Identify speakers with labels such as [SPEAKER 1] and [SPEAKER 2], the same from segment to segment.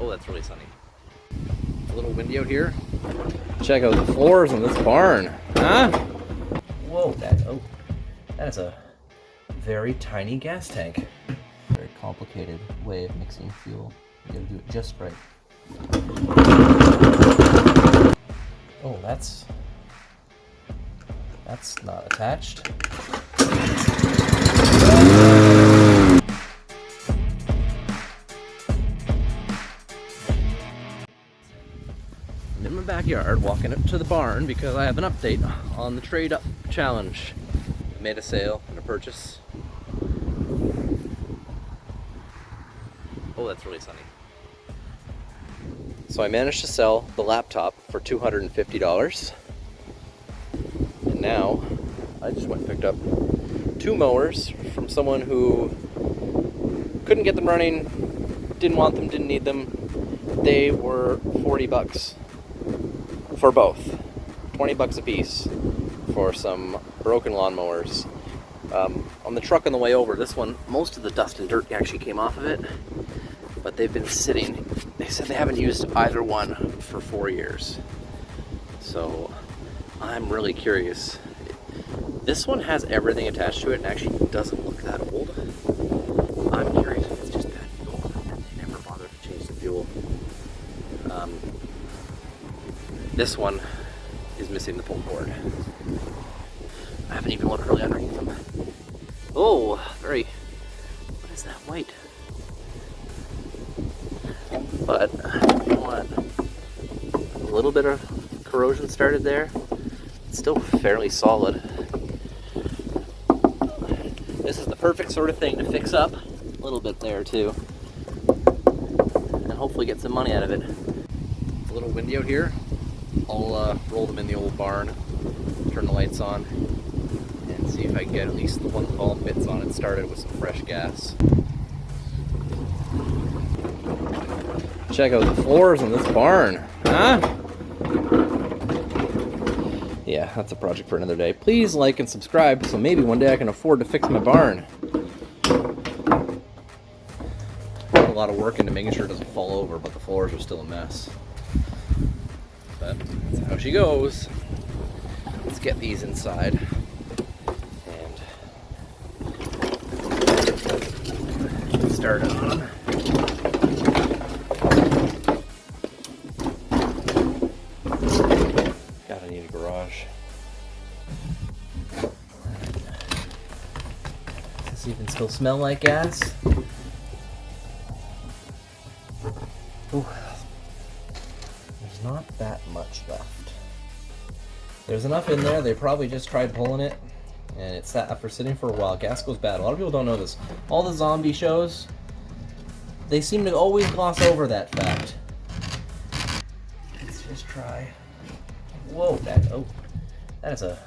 [SPEAKER 1] Oh, that's really sunny. It's a little windy out here. Check out the floors in this barn, huh? Whoa, that is a very tiny gas tank. Very complicated way of mixing fuel. You gotta do it just right. Oh, that's not attached. I'm in my backyard walking up to the barn because I have an update on the trade up challenge. I made a sale and a purchase. Oh, that's really sunny. So I managed to sell the laptop for $250. And now I just went and picked up 2 mowers from someone who couldn't get them running, didn't want them, didn't need them. They were $40 for both. $20 a piece for some broken lawnmowers. On the truck on the way over, this one, most of the dust and dirt actually came off of it, but they've been sitting. They said they haven't used either one for 4 years. So I'm really curious. This one has everything attached to it and actually doesn't look that old. I'm curious if it's just bad fuel. They never bothered to change the fuel. This one is missing the pull cord. I haven't even looked really underneath them. Oh, what is that white? But, you know what? A little bit of corrosion started there. It's still fairly solid. This is the perfect sort of thing to fix up. A little bit there too. And hopefully get some money out of it. It's a little windy out here. I'll roll them in the old barn, turn the lights on, and see if I can get at least the one column bits on it started with some fresh gas. Check out the floors in this barn, huh? Yeah, that's a project for another day. Please like and subscribe so maybe one day I can afford to fix my barn. Put a lot of work into making sure it doesn't fall over, but the floors are still a mess. But that's how she goes. Let's get these inside and start on them. God, I need a garage. Does this even still smell like gas? Ooh. There's not that much left. There's enough in there. They probably just tried pulling it and it sat after sitting for a while. Gas goes bad. A lot of people don't know this. All the zombie shows, they seem to always gloss over that fact. Let's just try. Whoa, that is a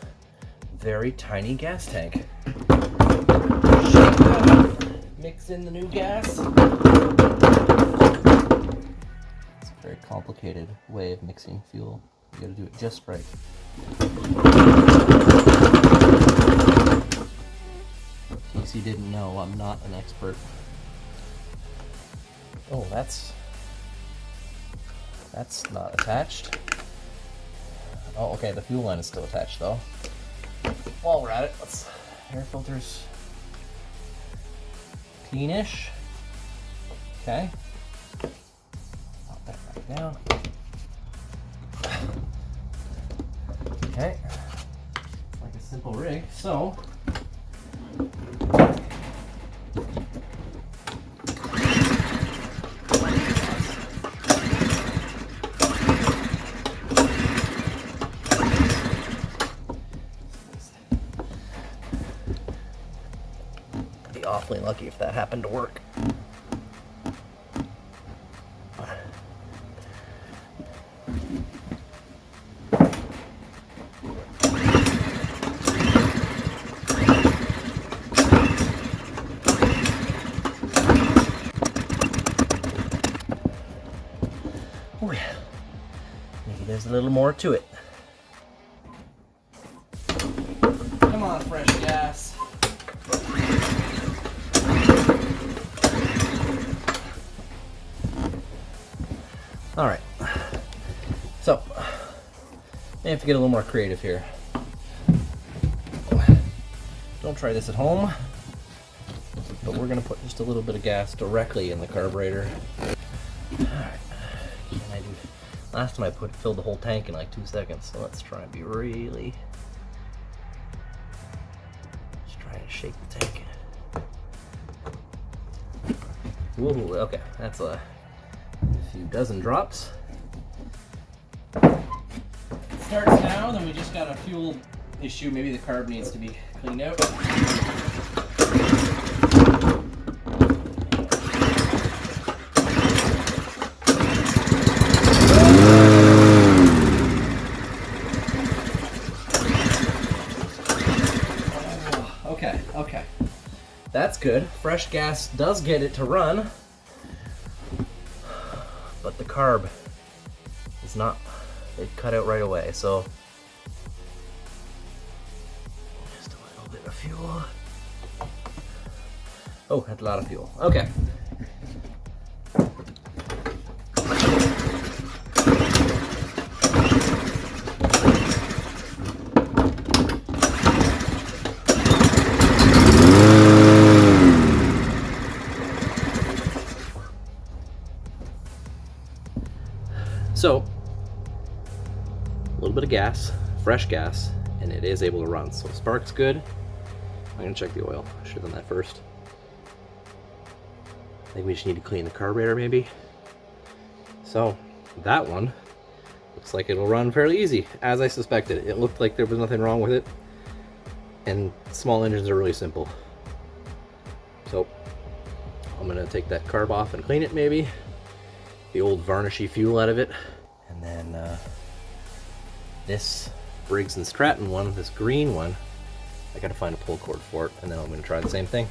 [SPEAKER 1] very tiny gas tank. Shake that up. Mix in the new gas. Very complicated way of mixing fuel. You gotta do it just right. In case you didn't know, I'm not an expert. Oh, that's not attached. Oh, okay, the fuel line is still attached though. While we're at it, air filters cleanish. Okay. Down. Okay, like a simple rig. So be awfully lucky if that happened to work. Oh yeah, maybe there's a little more to it. Come on, fresh gas. All right, so I have to get a little more creative here. Don't try this at home, but we're gonna put just a little bit of gas directly in the carburetor. All right, can I do? Last time I filled the whole tank in like 2 seconds, so let's try and be really. Just try to shake the tank. Ooh, okay, that's a few dozen drops. It starts now, then we just got a fuel issue. Maybe the carb needs to be cleaned out. Okay. That's good. Fresh gas does get it to run, but the carb is not, it cut out right away, so just a little bit of fuel. Oh, that's a lot of fuel. Okay. So, a little bit of gas, fresh gas, and it is able to run. So spark's good. I'm gonna check the oil. I should have done that first. I think we just need to clean the carburetor maybe. So that one looks like it'll run fairly easy, as I suspected. It looked like there was nothing wrong with it. And small engines are really simple. So I'm gonna take that carb off and clean it maybe. The old varnishy fuel out of it. And then this Briggs & Stratton one, this green one, I gotta find a pull cord for it, and then I'm gonna try the same thing.